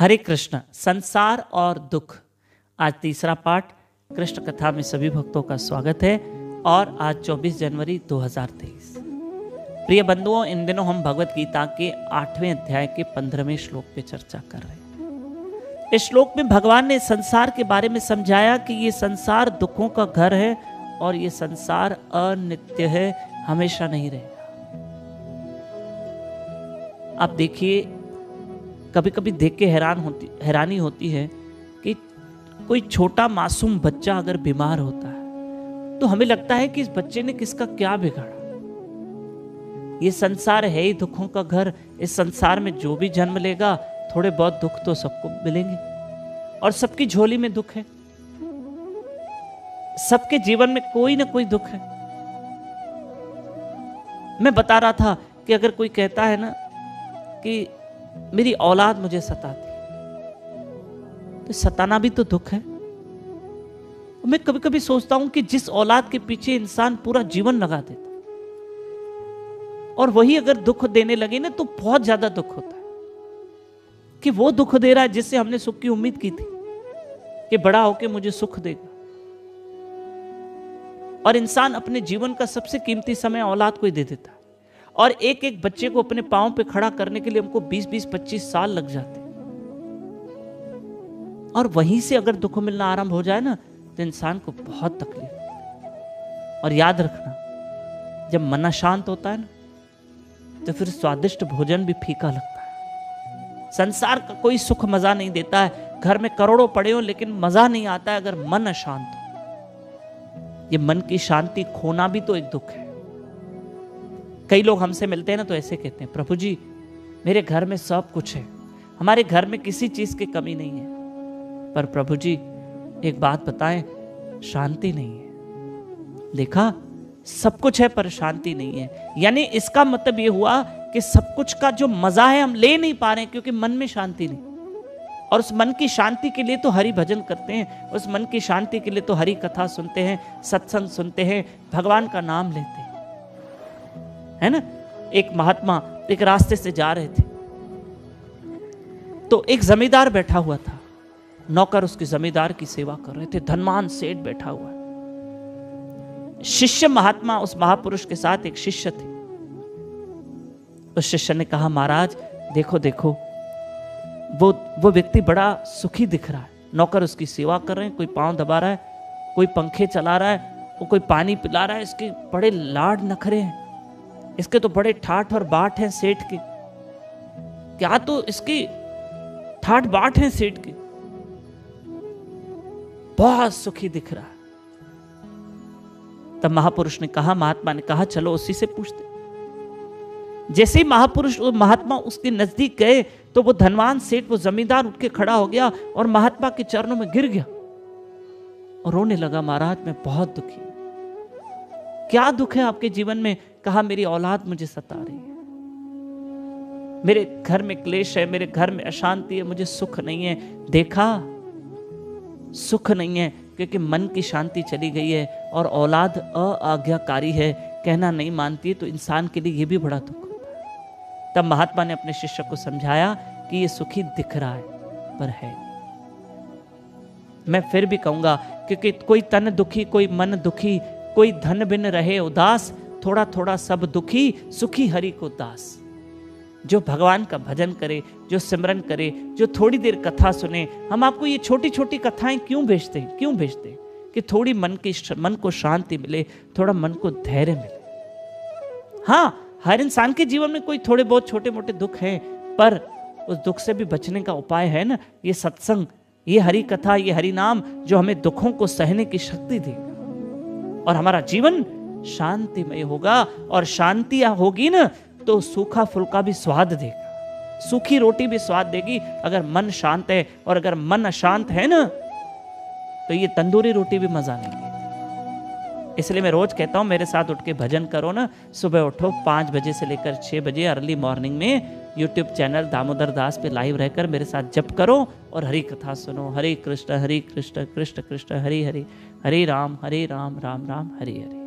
हरे कृष्ण। संसार और दुख, आज तीसरा पाठ। कृष्ण कथा में सभी भक्तों का स्वागत है और आज 24 जनवरी 2023। प्रिय बंधुओं, इन दिनों हम भगवत गीता के 8वें अध्याय के 15वें श्लोक पे चर्चा कर रहे हैं। इस श्लोक में भगवान ने संसार के बारे में समझाया कि ये संसार दुखों का घर है और ये संसार अनित्य है, हमेशा नहीं रहेगा। आप देखिए, कभी कभी देख के हैरानी होती है कि कोई छोटा मासूम बच्चा अगर बीमार होता है तो हमें लगता है कि इस बच्चे ने किसका क्या बिगाड़ा। ये संसार है ही दुखों का घर। इस संसार में जो भी जन्म लेगा थोड़े बहुत दुख तो सबको मिलेंगे और सबकी झोली में दुख है। सबके जीवन में कोई ना कोई दुख है। मैं बता रहा था कि अगर कोई कहता है ना कि मेरी औलाद मुझे सताती, तो सताना भी तो दुख है। मैं कभी कभी सोचता हूं कि जिस औलाद के पीछे इंसान पूरा जीवन लगा देता और वही अगर दुख देने लगे ना तो बहुत ज्यादा दुख होता है कि वो दुख दे रहा है जिससे हमने सुख की उम्मीद की थी कि बड़ा होके मुझे सुख देगा। और इंसान अपने जीवन का सबसे कीमती समय औलाद को ही दे देता है और एक एक बच्चे को अपने पांव पे खड़ा करने के लिए हमको 20-25 साल लग जाते हैं। और वहीं से अगर दुख मिलना आरंभ हो जाए ना तो इंसान को बहुत तकलीफ। और याद रखना, जब मन अशांत होता है ना तो फिर स्वादिष्ट भोजन भी फीका लगता है। संसार का कोई सुख मजा नहीं देता है। घर में करोड़ों पड़े हो लेकिन मजा नहीं आता है अगर मन अशांत हो। ये मन की शांति खोना भी तो एक दुख है। कई लोग हमसे मिलते हैं ना तो ऐसे कहते हैं, प्रभु जी मेरे घर में सब कुछ है, हमारे घर में किसी चीज की कमी नहीं है, पर प्रभु जी एक बात बताएं, शांति नहीं है। देखा, सब कुछ है पर शांति नहीं है। यानी इसका मतलब ये हुआ कि सब कुछ का जो मजा है हम ले नहीं पा रहे हैं क्योंकि मन में शांति नहीं। और उस मन की शांति के लिए तो हरि भजन करते हैं, उस मन की शांति के लिए तो हरि कथा सुनते हैं, सत्संग सुनते हैं, भगवान का नाम लेते हैं, है ना। एक महात्मा एक रास्ते से जा रहे थे तो एक जमींदार बैठा हुआ था। नौकर उसकी जमींदार की सेवा कर रहे थे। धनवान सेठ बैठा हुआ है। शिष्य महात्मा, उस महापुरुष के साथ एक शिष्य थे। उस शिष्य ने कहा, महाराज देखो देखो, वो व्यक्ति बड़ा सुखी दिख रहा है। नौकर उसकी सेवा कर रहे हैं, कोई पांव दबा रहा है, कोई पंखे चला रहा है, वो कोई पानी पिला रहा है। इसके बड़े लाड नखरे हैं, इसके तो बड़े ठाठ और बाट हैं सेठ के। क्या तो इसकी ठाठ बाट हैं सेठ के, बहुत सुखी दिख रहा है। तब महापुरुष ने कहा, महात्मा ने कहा, चलो उसी से पूछते। जैसे ही महात्मा उसके नजदीक गए तो वो धनवान सेठ, वो जमींदार उठ के खड़ा हो गया और महात्मा के चरणों में गिर गया और रोने लगा, महाराज मैं बहुत दुखी। क्या दुख है आपके जीवन में? कहा, मेरी औलाद मुझे सता रही है, मेरे घर में क्लेश है, मेरे घर में अशांति है, मुझे सुख नहीं है। देखा, सुख नहीं है क्योंकि मन की शांति चली गई है और औलाद अआज्ञाकारी है, कहना नहीं मानती है, तो इंसान के लिए यह भी बड़ा दुख होता है। तब महात्मा ने अपने शिष्य को समझाया कि ये सुखी दिख रहा है पर है। मैं फिर भी कहूंगा, क्योंकि कोई तन दुखी, कोई मन दुखी, कोई धन बिन रहे उदास, थोड़ा थोड़ा सब दुखी, सुखी हरि को दास। जो भगवान का भजन करे, जो सिमरन करे, जो थोड़ी देर कथा सुने। हम आपको ये छोटी छोटी कथाएं क्यों भेजते हैं? क्यों भेजते हैं? कि थोड़ी मन को शांति मिले, थोड़ा मन को धैर्य मिले। हाँ, हर इंसान के जीवन में कोई थोड़े बहुत छोटे मोटे दुख हैं, पर उस दुख से भी बचने का उपाय है ना, ये सत्संग, ये हरि कथा, ये हरि नाम, जो हमें दुखों को सहने की शक्ति देगा और हमारा जीवन शांतिमय होगा। और शांति होगी ना तो सूखा फुल्का भी स्वाद देगा, सूखी रोटी भी स्वाद देगी अगर मन शांत है। और अगर मन अशांत है ना तो ये तंदूरी रोटी भी मजा नहीं देगी। इसलिए मैं रोज कहता हूं, मेरे साथ उठ के भजन करो ना। सुबह उठो 5 बजे से लेकर 6 बजे अर्ली मॉर्निंग में यूट्यूब चैनल दामोदर दास पे लाइव रहकर मेरे साथ जप करो और हरि कथा सुनो। हरे कृष्ण कृष्ण कृष्ण हरि हरि, हरे राम राम राम हरे हरे।